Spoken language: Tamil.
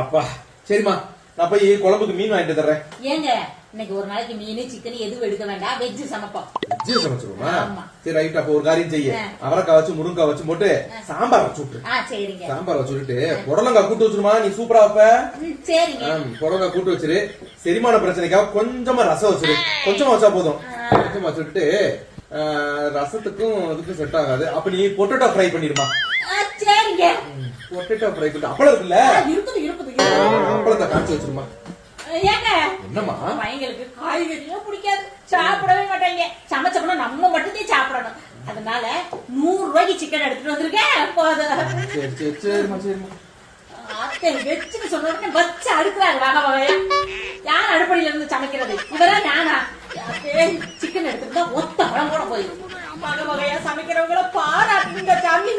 அப்பா சரிம்மா, நான் போய் குழம்புக்கு மீன் வாங்கிட்டு தர்றேன். ஏங்க இன்னைக்கு ஒரு நாளைக்கு மீன் சிக்கன் எதுவும் எடுக்க வேண்டாம், வெஜ் சமைப்போம். வெஜ்ஜே சமைச்சிருமா? சரி ரைட். அப்ப ஒரு காரியம் செய்ய, அவரைக்காய் வச்சு முருங்காய் வச்சு போட்டு சாம்பார் வச்சு விட்டு. சரிங்க. சாம்பார் வச்சு விட்டுட்டு புடலங்காய் கூட்டு வச்சிருமா, நீ சூப்பரா வைப்ப. சரிங்க. புடலங்காய் கூட்டு வச்சிரு. செரிமான பிரச்சனைக்காக கொஞ்சமா ரசம் வச்சிரு. கொஞ்சமா வச்சா போதும். கொஞ்சமா வச்சுட்டு ரசத்துக்கும் இதுக்கும் செட் ஆகாது. அப்ப நீ பொட்டேட்டோ ஃப்ரை பண்ணிடுமா. சரிங்க. பொட்டேட்டோ ஃப்ரை பண்ணிட்டு அப்பளம் இருக்குல்ல, அப்பளத்தை காய்ச்சி வச்சிருமா. ஏங்க என்னம்மா பையங்களுக்கு காய்கறியும் பிடிக்காது, சாப்பிடவே மாட்டாங்க. சமைச்சப்பட நம்ம மட்டும்தான் சாப்பிடணும். அதனால 100 ரூபாய்க்கு சிக்கன் எடுத்துட்டு வந்திருக்கேன். சரி சரி சரிம்மா சரிம்மா. அத்தை வெச்சுன்னு சொன்ன உடனே வச்சு அடுக்குறாங்க வகை வகையா. யார் அடுப்படியில இருந்து சமைக்கிறது? இதெல்லாம் நானா? சிக்கன் எடுத்துட்டு ஒத்த பழம் கூட போயிடும். வகை வகையா சமைக்கிறவங்கள பாராட்டுங்க சாமி.